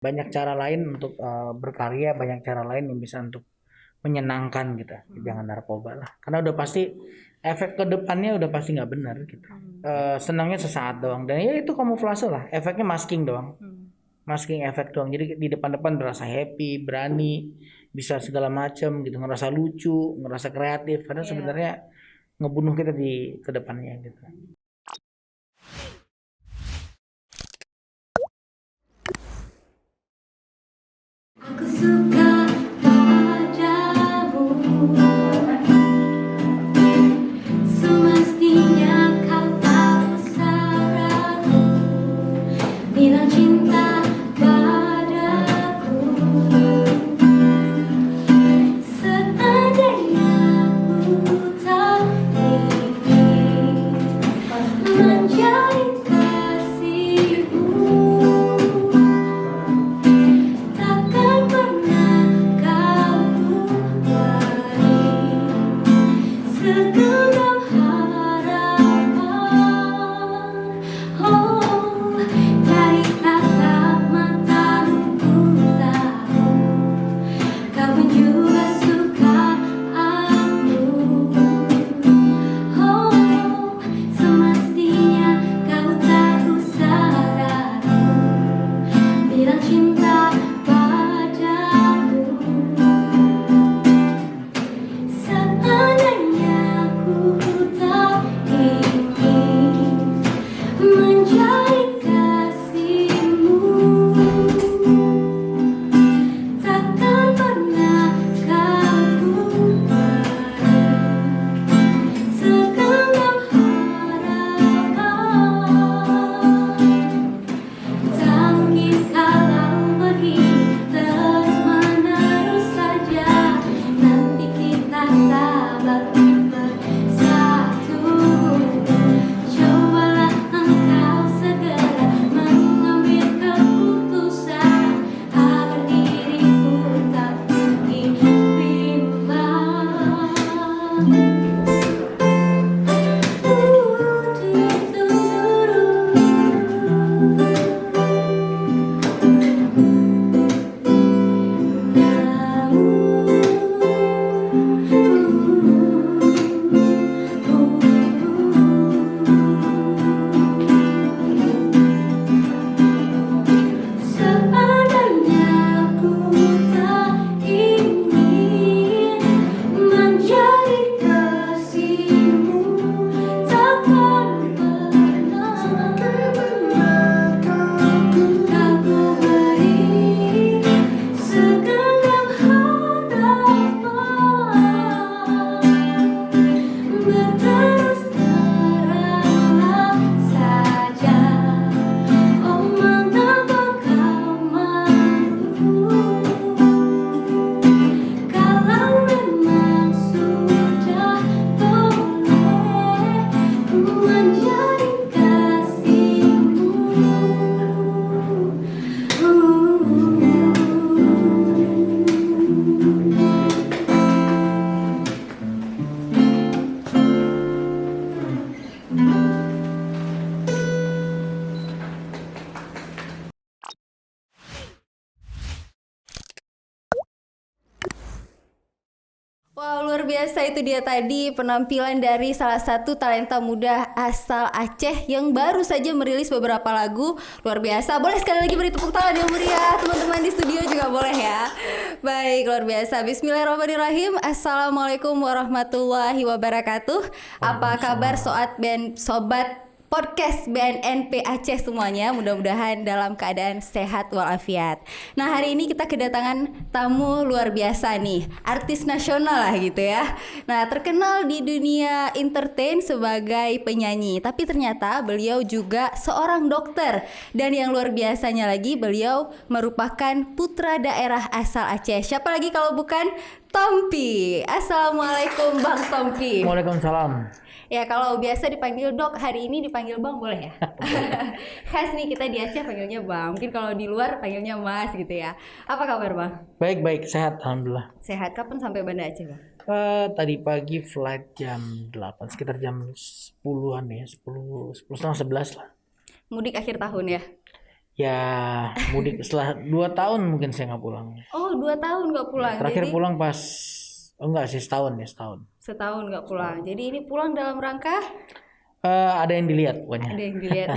banyak cara lain untuk berkarya, banyak cara lain yang bisa untuk menyenangkan gitu. Jangan narkoba lah, karena udah pasti efek ke depannya udah pasti nggak benar gitu. Senangnya sesaat doang, dan ya itu kamuflase lah, efeknya masking doang, masking efek doang. Jadi di depan-depan berasa happy, berani, bisa segala macam gitu, ngerasa lucu, ngerasa kreatif, karena sebenarnya ngebunuh kita di kedepannya gitu. Aku suka padamu, semestinya kau tahu syaratku, bilang cinta padaku. Seandainya ku tak ingin menjadi kasihmu, takkan pernah kau beri segenggam harapan. Oh, dari tatap matamu ku tahu kau pun juga suka aku. Oh, semestinya kau tahu syaratku, bilang cinta padaku. Seandainya ku tak ingin menjadi kasihmu, takkan pernah kau beri segenggam harapan. Tak mungkin kalau begini terus menerus saja, nanti kita tak bersatu. Cobalah engkau segera mengambil keputusan agar diriku tak pergi bimbang. Seandainya ku tak ingin menjadi kasihmu, takkan pernah kau beri segenggam harapan. Berterus teranglah saja, oh mengapa kau malu? Kalau memang sudah boleh ku menjadi kasihmu. Wow, luar biasa itu dia tadi penampilan dari salah satu talenta muda asal Aceh yang baru saja merilis beberapa lagu. Luar biasa. Boleh sekali lagi beri tepuk tangan yang meriah. Teman-teman di studio juga boleh ya. Baik, luar biasa. Bismillahirrahmanirrahim. Assalamualaikum warahmatullahi wabarakatuh. Apa kabar sobat podcast BNNP Aceh semuanya, mudah-mudahan dalam keadaan sehat walafiat. Nah, hari ini kita kedatangan tamu luar biasa nih, artis nasional lah gitu ya. Nah, terkenal di dunia entertain sebagai penyanyi, tapi ternyata beliau juga seorang dokter. Dan yang luar biasanya lagi, beliau merupakan putra daerah asal Aceh. Siapa lagi kalau bukan Tompi. Assalamualaikum Bang Tompi. Waalaikumsalam. Ya kalau biasa dipanggil dok, hari ini dipanggil bang boleh ya? Khas nih kita di Aceh panggilnya bang, mungkin kalau di luar panggilnya mas gitu ya. Apa kabar bang? Baik-baik, sehat alhamdulillah. Sehat, kapan sampai Banda Aceh bang? Tadi pagi flight jam 8, sekitar jam 10-an ya, 10 10 setengah 11 lah. Mudik akhir tahun ya? Ya mudik setelah 2 tahun mungkin saya nggak pulang. Oh, 2 tahun nggak pulang. Terakhir Jadi pulang pas enggak sih setahun ya setahun. setahun nggak pulang. Jadi ini pulang dalam rangka Ada yang dilihat pokoknya. ada yang dilihat.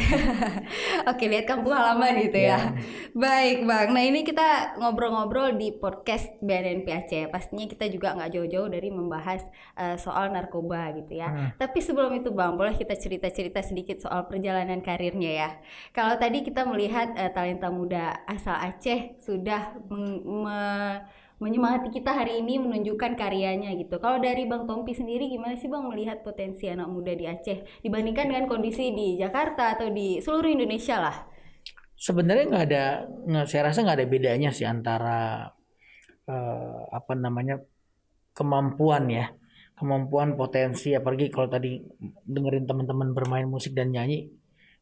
Oke, lihat kampung halaman gitu ya. Baik, Bang. Nah, ini kita ngobrol-ngobrol di podcast BNNP Aceh. Pastinya kita juga nggak jauh-jauh dari membahas soal narkoba gitu ya. Tapi sebelum itu, Bang, boleh kita cerita-cerita sedikit soal perjalanan karirnya ya. Kalau tadi kita melihat talenta muda asal Aceh sudah menyemangati kita hari ini menunjukkan karyanya gitu. Kalau dari Bang Tompi sendiri gimana sih Bang melihat potensi anak muda di Aceh dibandingkan dengan kondisi di Jakarta atau di seluruh Indonesia lah? Sebenarnya saya rasa nggak ada bedanya sih antara apa namanya kemampuan ya, kemampuan potensi. Apalagi kalau tadi dengerin teman-teman bermain musik dan nyanyi,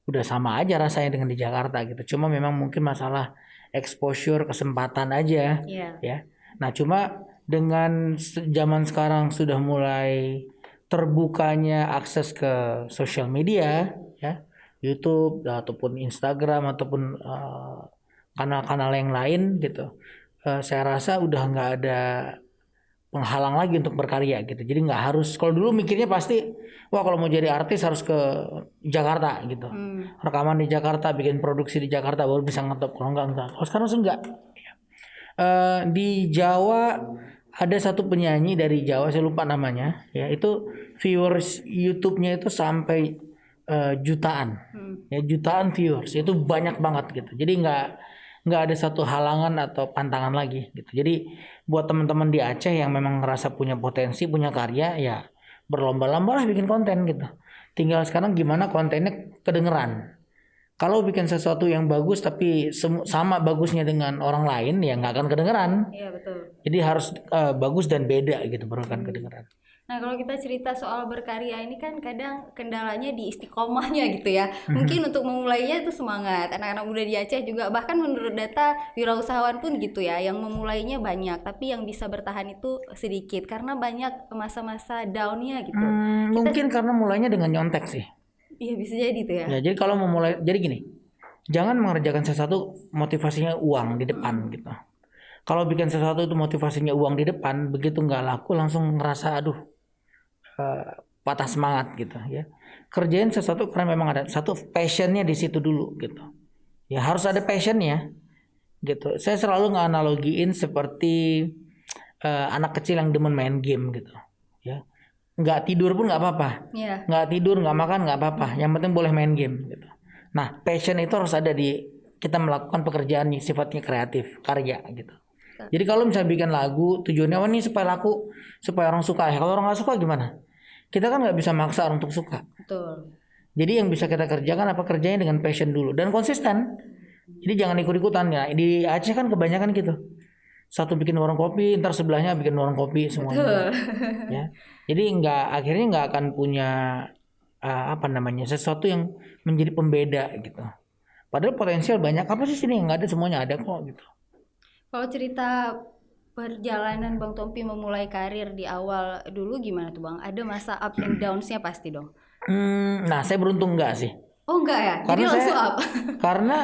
udah sama aja rasanya dengan di Jakarta gitu. Cuma memang mungkin masalah exposure, kesempatan aja, Iya. ya. Nah, cuma dengan zaman sekarang sudah mulai terbukanya akses ke sosial media, ya, YouTube ataupun Instagram ataupun kanal-kanal yang lain gitu. Saya rasa udah nggak ada penghalang lagi untuk berkarya gitu. Jadi nggak harus, kalau dulu mikirnya pasti, wah kalau mau jadi artis harus ke Jakarta gitu. Rekaman di Jakarta, bikin produksi di Jakarta baru bisa ngetop. Kalau enggak. Kalau sekarang sih enggak. Di Jawa ada satu penyanyi dari Jawa, saya lupa namanya, ya itu viewers YouTube-nya itu sampai jutaan, ya jutaan viewers, itu banyak banget gitu. Jadi nggak ada satu halangan atau pantangan lagi gitu. Jadi buat teman-teman di Aceh yang memang ngerasa punya potensi, punya karya, ya berlomba-lomba lah bikin konten gitu. Tinggal sekarang gimana kontennya kedengeran. Kalau bikin sesuatu yang bagus tapi sama bagusnya dengan orang lain, ya nggak akan kedengeran. Iya, betul. Jadi harus bagus dan beda gitu baru akan kedengeran. Nah, kalau kita cerita soal berkarya ini kan kadang kendalanya di istiqomahnya gitu ya. Mungkin untuk memulainya itu semangat. Anak-anak muda di Aceh juga, bahkan menurut data wirausahawan pun gitu ya, yang memulainya banyak, tapi yang bisa bertahan itu sedikit karena banyak masa-masa down-nya gitu. Mungkin karena mulainya dengan nyontek sih. Iya, bisa jadi tuh ya. Ya, jadi kalau memulai, jadi gini, jangan mengerjakan sesuatu motivasinya uang di depan gitu. Kalau bikin sesuatu itu motivasinya uang di depan, begitu nggak laku langsung ngerasa aduh patah semangat gitu ya. Kerjain sesuatu karena memang ada satu passionnya di situ dulu gitu. Ya harus ada passionnya gitu. Saya selalu nganalogiin seperti anak kecil yang demen main game gitu ya. Nggak tidur pun nggak apa-apa. Iya. Nggak tidur, nggak makan nggak apa-apa. Yang penting boleh main game gitu. Nah, passion itu harus ada di kita melakukan pekerjaan yang sifatnya kreatif, karya gitu. Jadi kalau misalnya bikin lagu, tujuannya ini supaya laku, supaya orang suka. Ya kalau orang nggak suka gimana? Kita kan nggak bisa maksa orang untuk suka. Betul. Jadi yang bisa kita kerjakan apa kerjanya dengan passion dulu dan konsisten. Jadi jangan ikut-ikutan ya. Di Aceh kan kebanyakan gitu. Satu bikin warung kopi, ntar sebelahnya bikin warung kopi semuanya. Ya. Jadi akhirnya nggak akan punya apa namanya sesuatu yang menjadi pembeda gitu. Padahal potensial banyak. Apa sih sini yang nggak ada, semuanya ada kok gitu. Kalau cerita perjalanan Bang Tompi memulai karir di awal dulu gimana tuh Bang? Ada masa up and downs-nya pasti dong. Nah saya beruntung enggak sih. Oh enggak ya? Jadi Karena langsung saya- up. Karena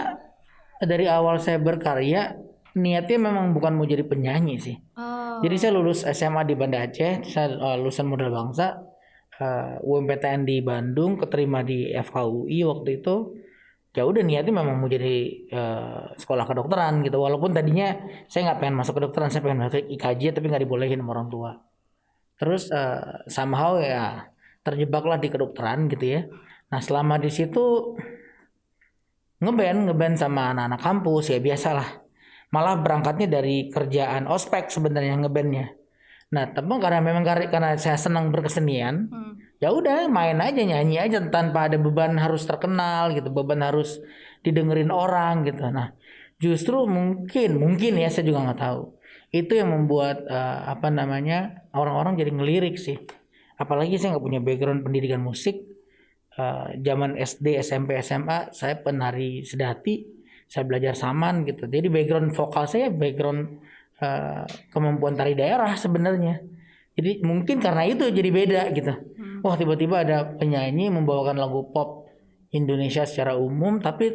dari awal saya berkarya niatnya memang bukan mau jadi penyanyi sih. Oh. Jadi saya lulus SMA di Banda Aceh, saya lulusan modal bangsa, UMPTN di Bandung, keterima di FKUI waktu itu. Ya udah niatnya memang mau jadi sekolah kedokteran gitu. Walaupun tadinya saya nggak pengen masuk kedokteran, saya pengen masuk IKJ tapi nggak dibolehin sama orang tua. Terus somehow ya terjebaklah di kedokteran gitu ya. Nah selama di situ ngeband sama anak-anak kampus ya biasalah. Malah berangkatnya dari kerjaan ospek sebenarnya ngebandnya. Nah tapi karena saya senang berkesenian, ya udah main aja nyanyi aja tanpa ada beban harus terkenal gitu, beban harus didengerin orang gitu. Nah justru mungkin ya saya juga nggak tahu. Itu yang membuat apa namanya orang-orang jadi ngelirik sih. Apalagi saya nggak punya background pendidikan musik. Zaman SD, SMP, SMA saya penari sedati, saya belajar saman gitu. Jadi background vokal saya background kemampuan tari daerah sebenarnya. Jadi mungkin karena itu jadi beda gitu. Wah tiba-tiba ada penyanyi membawakan lagu pop Indonesia secara umum tapi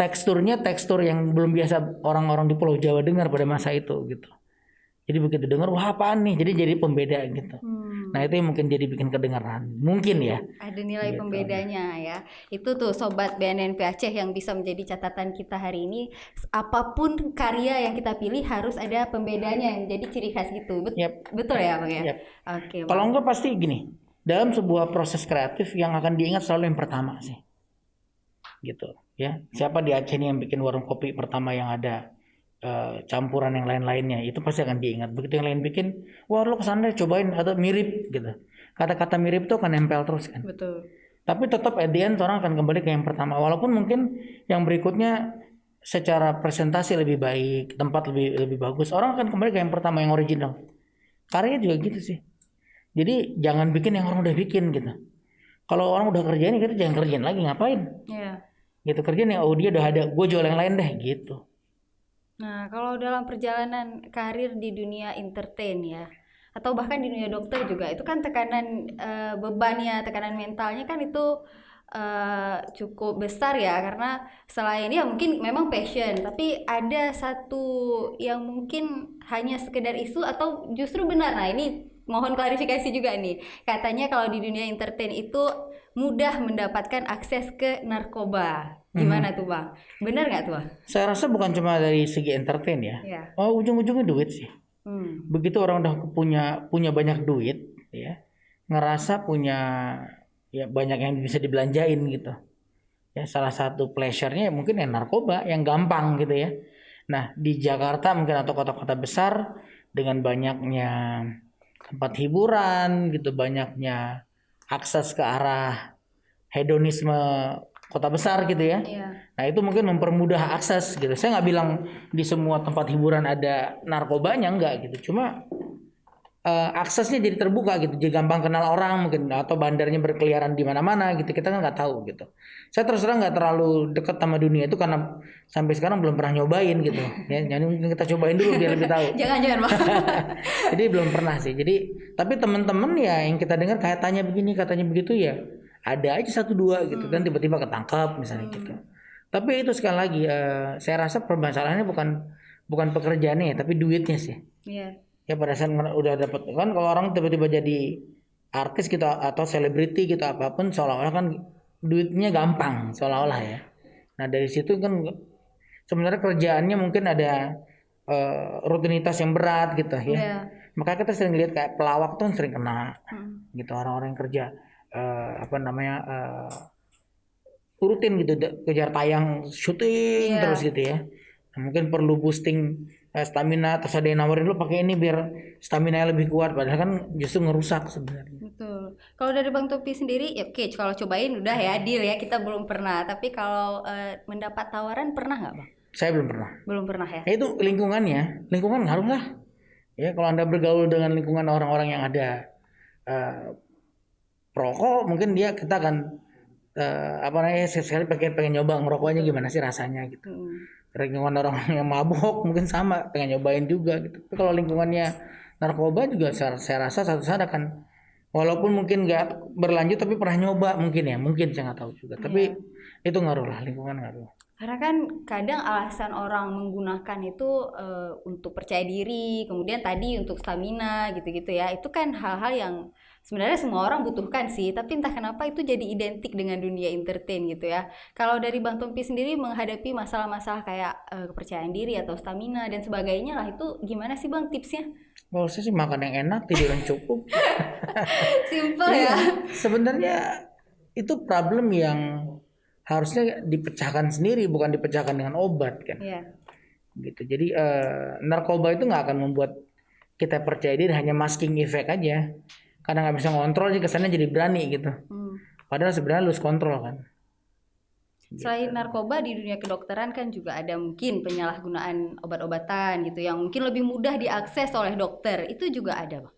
teksturnya tekstur yang belum biasa orang-orang di Pulau Jawa dengar pada masa itu gitu. Jadi begitu dengar, wah apaan nih, jadi pembeda gitu. Nah itu yang mungkin jadi bikin kedengaran, mungkin ya. Ada nilai Gitu. pembedanya ya. Itu tuh Sobat BNNP Aceh yang bisa menjadi catatan kita hari ini. Apapun karya yang kita pilih harus ada pembedanya yang jadi ciri khas gitu. Yap. Betul ya Bang ya? Yap. Oke Bang. Kalau enggak pasti gini, dalam sebuah proses kreatif yang akan diingat selalu yang pertama sih, gitu ya. Siapa di Aceh nih yang bikin warung kopi pertama yang ada campuran yang lain-lainnya, itu pasti akan diingat. Begitu yang lain bikin, wah lo kesana deh, cobain atau mirip gitu. Kata-kata mirip tuh akan nempel terus kan. Betul. Tapi tetap at the end orang akan kembali ke yang pertama, walaupun mungkin yang berikutnya secara presentasi lebih baik, tempat lebih bagus, orang akan kembali ke yang pertama, yang original. Karya juga gitu sih. Jadi jangan bikin yang orang udah bikin gitu. Kalau orang udah kerjain, kita jangan kerjain lagi, ngapain? Iya. Gitu, kerjain yang dia udah ada, gue jual yang lain deh gitu. Nah, kalau dalam perjalanan karir di dunia entertain ya, atau bahkan di dunia dokter juga, itu kan tekanan bebannya, tekanan mentalnya kan itu cukup besar ya, karena selain ya mungkin memang passion, tapi ada satu yang mungkin hanya sekedar isu atau justru benar. Nah, ini mohon klarifikasi juga nih. Katanya kalau di dunia entertain itu mudah mendapatkan akses ke narkoba. Gimana tuh Bang? Benar nggak tuh Bang? Saya rasa bukan cuma dari segi entertain ya. Iya. Oh, ujung-ujungnya duit sih. Begitu orang udah punya banyak duit ya, ngerasa punya ya banyak yang bisa dibelanjain gitu. Ya salah satu pleasure-nya mungkin ya narkoba yang gampang gitu ya. Nah, di Jakarta mungkin atau kota-kota besar dengan banyaknya tempat hiburan gitu, banyaknya akses ke arah hedonisme kota besar gitu ya. Iya. Nah itu mungkin mempermudah akses gitu. Saya nggak bilang di semua tempat hiburan ada narkobanya, enggak gitu. Cuma aksesnya jadi terbuka gitu, jadi gampang kenal orang mungkin, atau bandarnya berkeliaran di mana-mana gitu. Kita kan nggak tahu gitu. Saya terus terang nggak terlalu dekat sama dunia itu karena sampai sekarang belum pernah nyobain gitu. Ya, jadi mungkin kita cobain dulu biar lebih tahu. Jangan Bang. Jadi belum pernah sih. Jadi tapi teman-teman ya yang kita dengar katanya begini, katanya begitu ya. Ada aja satu dua gitu kan, tiba-tiba ketangkap misalnya gitu. Tapi itu sekali lagi saya rasa permasalahannya bukan pekerjaannya ya, tapi duitnya sih. Iya. Ya pada saat udah dapat kan, kalau orang tiba-tiba jadi artis gitu atau selebriti gitu apapun, seolah-olah kan duitnya gampang seolah-olah ya. Nah dari situ kan sebenarnya kerjaannya mungkin ada rutinitas yang berat gitu ya. Iya. Makanya kita sering lihat kayak pelawak tuh sering kena gitu, orang-orang yang kerja rutin gitu, kejar tayang, syuting terus gitu ya. Nah, mungkin perlu boosting stamina, terus ada yang nawarin lu pakai ini biar stamina lebih kuat, padahal kan justru ngerusak sebenarnya. Betul. Kalau dari Bang Topi sendiri, ya oke, kalau cobain udah ya deal ya, kita belum pernah. Tapi kalau mendapat tawaran pernah nggak Bang? Saya belum pernah. Belum pernah ya. Itu lingkungan ngaruh lah. Ya kalau Anda bergaul dengan lingkungan orang-orang yang ada perokok, mungkin kita akan sekali pengen nyoba ngerokoknya gimana sih rasanya gitu. Lingkungan orang yang mabuk mungkin sama, pengen nyobain juga gitu. Tapi kalau lingkungannya narkoba juga saya rasa satu saat akan, walaupun mungkin nggak berlanjut tapi pernah nyoba mungkin saya nggak tahu juga. Tapi itu ngaruh lah, lingkungan ngaruh. Karena kan kadang alasan orang menggunakan itu untuk percaya diri, kemudian tadi untuk stamina gitu-gitu ya. Itu kan hal-hal yang sebenarnya semua orang butuhkan sih, tapi entah kenapa itu jadi identik dengan dunia entertain gitu ya. Kalau dari Bang Tompi sendiri menghadapi masalah-masalah kayak kepercayaan diri atau stamina dan sebagainya lah, itu gimana sih Bang tipsnya? Kalau saya sih makan yang enak, tidur yang cukup. Simple ya. Sebenarnya itu problem yang harusnya dipecahkan sendiri, bukan dipecahkan dengan obat kan. Iya. Gitu. Jadi narkoba itu nggak akan membuat kita percaya diri, hanya masking effect aja. Karena nggak bisa ngontrol, jadi kesannya jadi berani gitu. Padahal sebenarnya lose control kan. Selain narkoba di dunia kedokteran kan juga ada mungkin penyalahgunaan obat-obatan gitu yang mungkin lebih mudah diakses oleh dokter. Itu juga ada, Bang.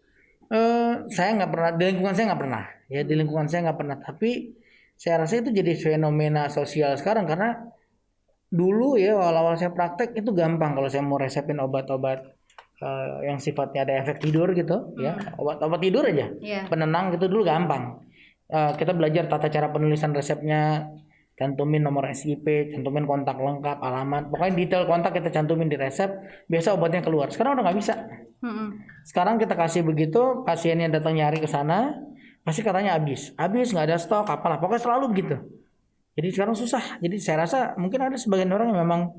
Saya nggak pernah, di lingkungan saya nggak pernah. Ya di lingkungan saya nggak pernah. Tapi saya rasa itu jadi fenomena sosial sekarang, karena dulu ya awal-awal saya praktek itu gampang kalau saya mau resepin obat-obat yang sifatnya ada efek tidur gitu, ya obat-obat tidur aja, penenang gitu dulu gampang. Kita belajar tata cara penulisan resepnya, cantumin nomor SIP, cantumin kontak lengkap, alamat, pokoknya detail kontak kita cantumin di resep, biasa obatnya keluar. Sekarang udah nggak bisa. Sekarang kita kasih begitu, pasiennya datang nyari ke sana, pasti katanya habis nggak ada stok, apalah, pokoknya selalu begitu. Jadi sekarang susah. Jadi saya rasa mungkin ada sebagian orang yang memang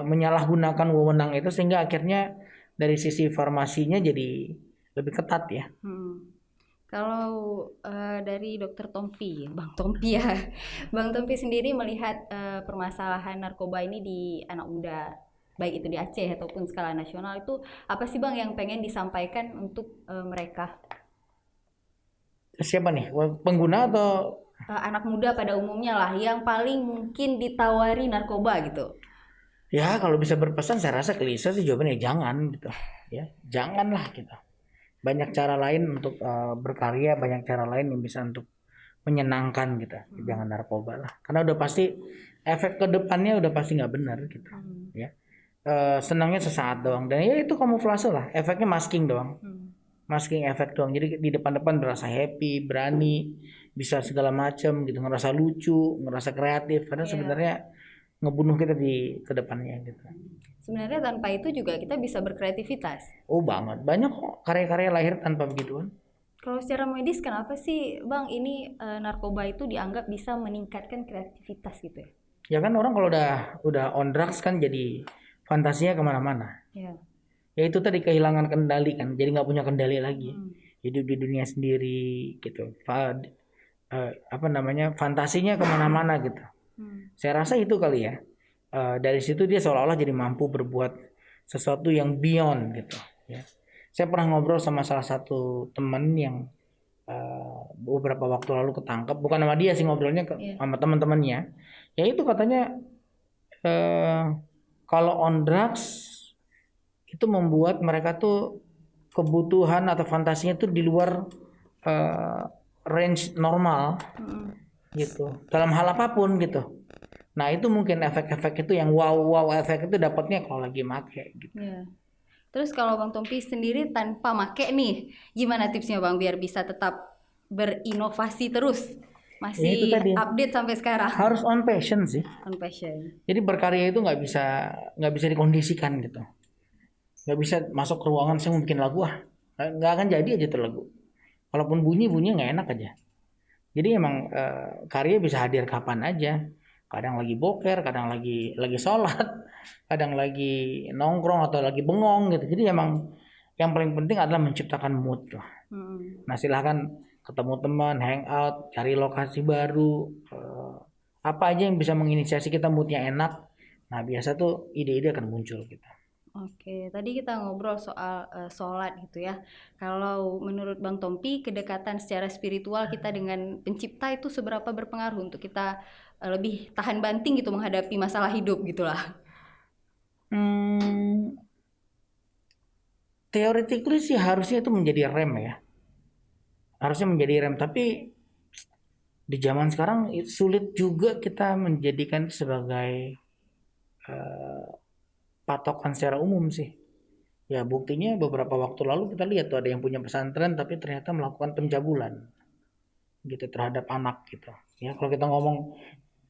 menyalahgunakan wewenang itu sehingga akhirnya dari sisi farmasinya jadi lebih ketat ya. Kalau dari Dokter Tompi, Bang Tompi ya, Bang Tompi sendiri melihat permasalahan narkoba ini di anak muda, baik itu di Aceh ataupun skala nasional, itu apa sih Bang yang pengen disampaikan untuk mereka? Siapa nih? Pengguna atau Anak muda pada umumnya lah, yang paling mungkin ditawari narkoba gitu. ya kalau bisa berpesan saya rasa klise sih jawabannya jangan gitu. Ya, janganlah gitu. Banyak cara lain untuk berkarya, banyak cara lain yang bisa untuk menyenangkan gitu. Jangan narkoba lah. Karena udah pasti efek ke depannya udah pasti nggak benar gitu. Ya. Senangnya sesaat doang dan ya itu kamuflase lah. Efeknya masking doang. Masking efek doang. Jadi di depan-depan berasa happy, berani, bisa segala macam gitu, ngerasa lucu, ngerasa kreatif. Karena sebenarnya ngebunuh kita di kedepannya gitu. Sebenarnya tanpa itu juga kita bisa berkreativitas. Oh banget, banyak kok karya-karya lahir tanpa begituan. Kalau secara medis kenapa sih Bang ini narkoba itu dianggap bisa meningkatkan kreativitas gitu ya? Ya kan orang kalau udah on drugs kan jadi fantasinya kemana-mana. Ya. Ya itu tadi kehilangan kendali kan, jadi nggak punya kendali lagi. Hidup di dunia sendiri gitu. Fantasinya kemana-mana gitu. Saya rasa itu kali ya. Dari situ dia seolah-olah jadi mampu berbuat sesuatu yang beyond gitu ya. Saya pernah ngobrol sama salah satu teman yang beberapa waktu lalu ketangkep, bukan sama dia sih ngobrolnya sama teman-temannya. Ya itu katanya kalau on drugs itu membuat mereka tuh kebutuhan atau fantasinya tuh di luar range normal gitu. Dalam hal apapun gitu. Nah itu mungkin efek-efek itu yang wow efek itu dapatnya kalau lagi make gitu. Ya. Terus kalau Bang Tompi sendiri tanpa make nih, gimana tipsnya Bang biar bisa tetap berinovasi terus? Masih update sampai sekarang. Harus on passion sih. On passion. Jadi berkarya itu nggak bisa dikondisikan gitu. Nggak bisa masuk ke ruangan saya mau bikin lagu nggak akan jadi aja tuh lagu. Kalaupun bunyinya nggak enak aja. Jadi emang karya bisa hadir kapan aja. Kadang lagi boker, kadang lagi sholat, kadang lagi nongkrong atau lagi bengong gitu. Jadi emang yang paling penting adalah menciptakan mood lah. Nah silahkan ketemu teman, hangout, cari lokasi baru, apa aja yang bisa menginisiasi kita moodnya enak. Nah biasa tuh ide-ide akan muncul gitu. Oke, tadi kita ngobrol soal sholat gitu ya. Kalau menurut Bang Tompi, kedekatan secara spiritual kita dengan pencipta itu seberapa berpengaruh untuk kita lebih tahan banting gitu menghadapi masalah hidup gitulah? Theoretically sih harusnya itu menjadi rem ya. Harusnya menjadi rem, tapi di zaman sekarang sulit juga kita menjadikan sebagai patokan secara umum sih. Ya buktinya beberapa waktu lalu kita lihat tuh ada yang punya pesantren tapi ternyata melakukan pencabulan gitu terhadap anak gitu. Ya kalau kita ngomong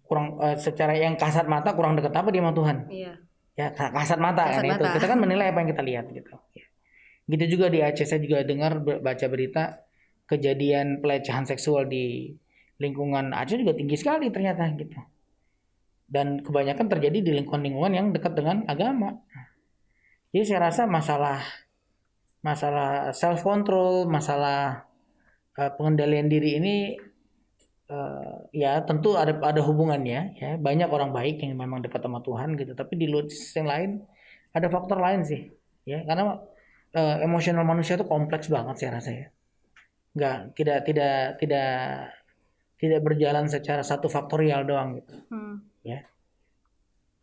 kurang secara yang kasat mata kurang dekat apa dia sama Tuhan. Iya. Ya kasat mata kan itu. Kita kan menilai apa yang kita lihat gitu. Ya. Gitu juga di Aceh saya juga dengar baca berita kejadian pelecehan seksual di lingkungan Aceh juga tinggi sekali ternyata gitu. Dan kebanyakan terjadi di lingkungan-lingkungan yang dekat dengan agama. Jadi saya rasa masalah self control, masalah pengendalian diri ini ya tentu ada hubungannya ya. Banyak orang baik yang memang dekat sama Tuhan gitu, tapi di luar sisi yang lain ada faktor lain sih. Ya, karena emosional manusia itu kompleks banget saya rasa ya. Tidak berjalan secara satu faktorial doang gitu. Ya.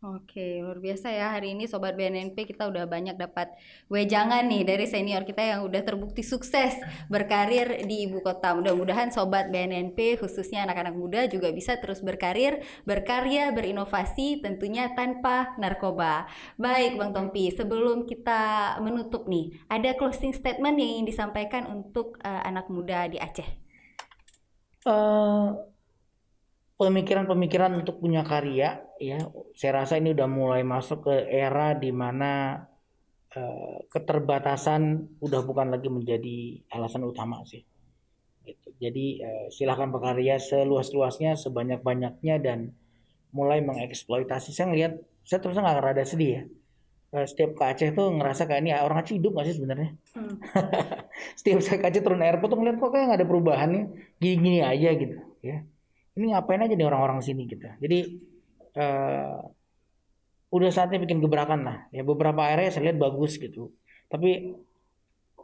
Oke, luar biasa ya hari ini Sobat BNNP kita udah banyak dapat wejangan nih dari senior kita yang udah terbukti sukses berkarir di ibu kota. Mudah-mudahan Sobat BNNP khususnya anak-anak muda juga bisa terus berkarir, berkarya, berinovasi tentunya tanpa narkoba. Baik Bang Tompi, sebelum kita menutup nih, ada closing statement yang ingin disampaikan untuk anak muda di Aceh? pemikiran-pemikiran untuk punya karya ya, saya rasa ini udah mulai masuk ke era di mana keterbatasan udah bukan lagi menjadi alasan utama sih gitu. Jadi silahkan berkarya seluas-luasnya, sebanyak-banyaknya, dan mulai mengeksploitasi. Saya ngelihat, saya terus nggak rada sedih ya. Setiap ke Aceh tuh ngerasa kayak ini orang Aceh hidup nggak sih sebenarnya? Setiap saya ke Aceh turun airport tuh ngeliat kok kayak nggak ada perubahan nih, gini-gini aja gitu ya. Ini ngapain aja nih orang-orang sini gitu. Jadi udah saatnya bikin gebrakan lah. Ya beberapa area saya lihat bagus gitu. Tapi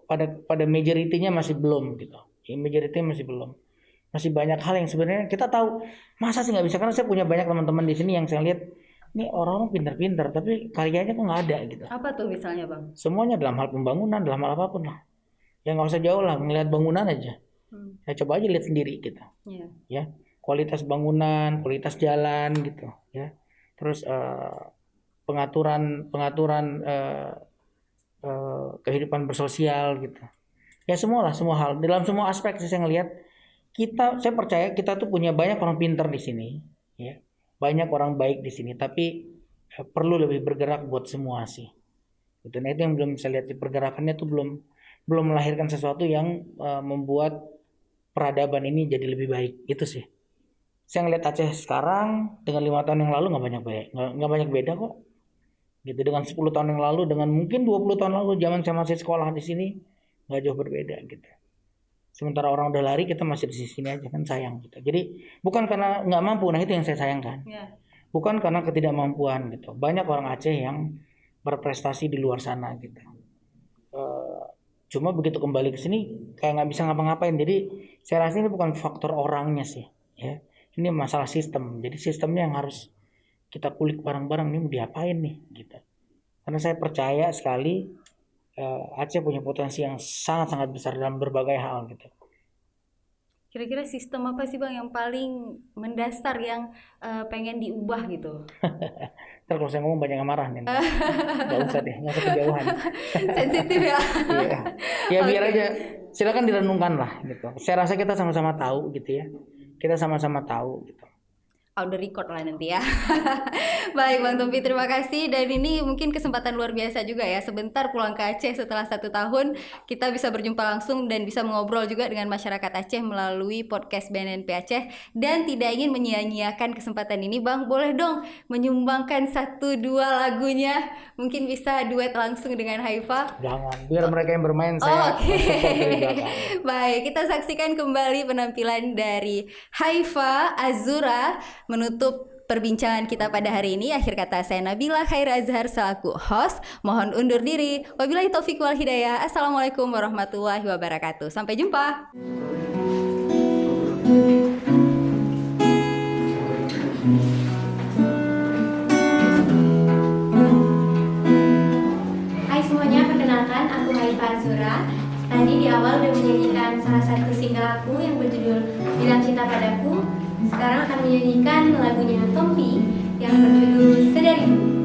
pada majority-nya masih belum gitu. Ya, majority-nya masih belum. Masih banyak hal yang sebenarnya kita tahu masa sih nggak bisa, karena saya punya banyak teman-teman di sini yang saya lihat ini orang-orang pintar-pintar tapi karyanya kok nggak ada gitu. Apa tuh misalnya Bang? Semuanya dalam hal pembangunan, dalam hal apapun lah. Ya nggak usah jauh lah, ngelihat bangunan aja. Ya coba aja lihat sendiri gitu. Ya kualitas bangunan, kualitas jalan gitu. Ya terus pengaturan kehidupan bersosial gitu. Ya semua hal dalam semua aspek sih saya ngelihat. Saya percaya kita tuh punya banyak orang pintar di sini, ya, banyak orang baik di sini, tapi perlu lebih bergerak buat semua sih. Gitu. Nah itu yang belum saya lihat, pergerakannya tuh belum melahirkan sesuatu yang membuat peradaban ini jadi lebih baik. Itu sih. Saya ngeliat Aceh sekarang dengan 5 tahun yang lalu nggak banyak beda kok. Gitu, dengan 10 tahun yang lalu, dengan mungkin 20 tahun lalu zaman saya masih sekolah di sini nggak jauh berbeda gitu. Sementara orang udah lari, kita masih di sini aja, kan sayang gitu. Jadi bukan karena nggak mampu, nah itu yang saya sayangkan. Bukan karena ketidakmampuan gitu. Banyak orang Aceh yang berprestasi di luar sana gitu. Cuma begitu kembali ke sini kayak nggak bisa ngapa-ngapain. Jadi saya rasa ini bukan faktor orangnya sih, ya. Ini masalah sistem. Jadi sistemnya yang harus kita kulik bareng-bareng, ini mau diapain nih gitu. Karena saya percaya sekali Aceh punya potensi yang sangat-sangat besar dalam berbagai hal gitu. Kira-kira sistem apa sih Bang yang paling mendasar yang pengen diubah gitu? Ntar kalau saya ngomong banyak yang marah nih. Gak usah deh, gak usah kejauhan. Sensitif ya. Iya. Ya biar aja, silakan direnungkan lah gitu. Saya rasa kita sama-sama tahu gitu ya. Kita sama-sama tahu gitu. Udah record lah nanti ya. Baik Bang Tompi, terima kasih. Dan ini mungkin kesempatan luar biasa juga ya, sebentar pulang ke Aceh setelah 1 tahun kita bisa berjumpa langsung dan bisa mengobrol juga dengan masyarakat Aceh melalui podcast BNNP Aceh. Dan tidak ingin menyia-nyiakan kesempatan ini Bang, boleh dong menyumbangkan 1-2 lagunya, mungkin bisa duet langsung dengan Haifa. Jangan, biar mereka yang bermain, saya Baik, kita saksikan kembali penampilan dari Haifa Azura menutup perbincangan kita pada hari ini. Akhir kata saya Nabila Khair Azhar selaku host, mohon undur diri. Wabillahi taufiq wal hidayah. Assalamualaikum warahmatullahi wabarakatuh. Sampai jumpa. Hai semuanya, perkenalkan aku Haifa Azura. Tadi di awal udah menyanyikan salah satu single aku yang berjudul Bilang Cinta Padaku. Sekarang akan menyanyikan lagunya Tompi yang berjudul Sedarimu.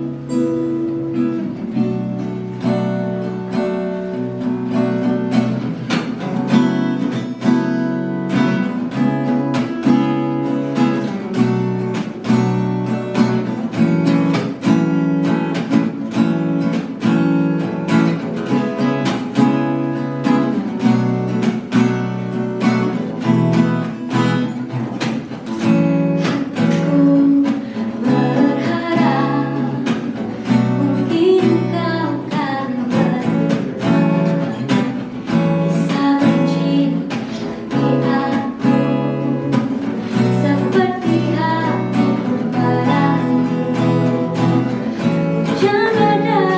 Jangan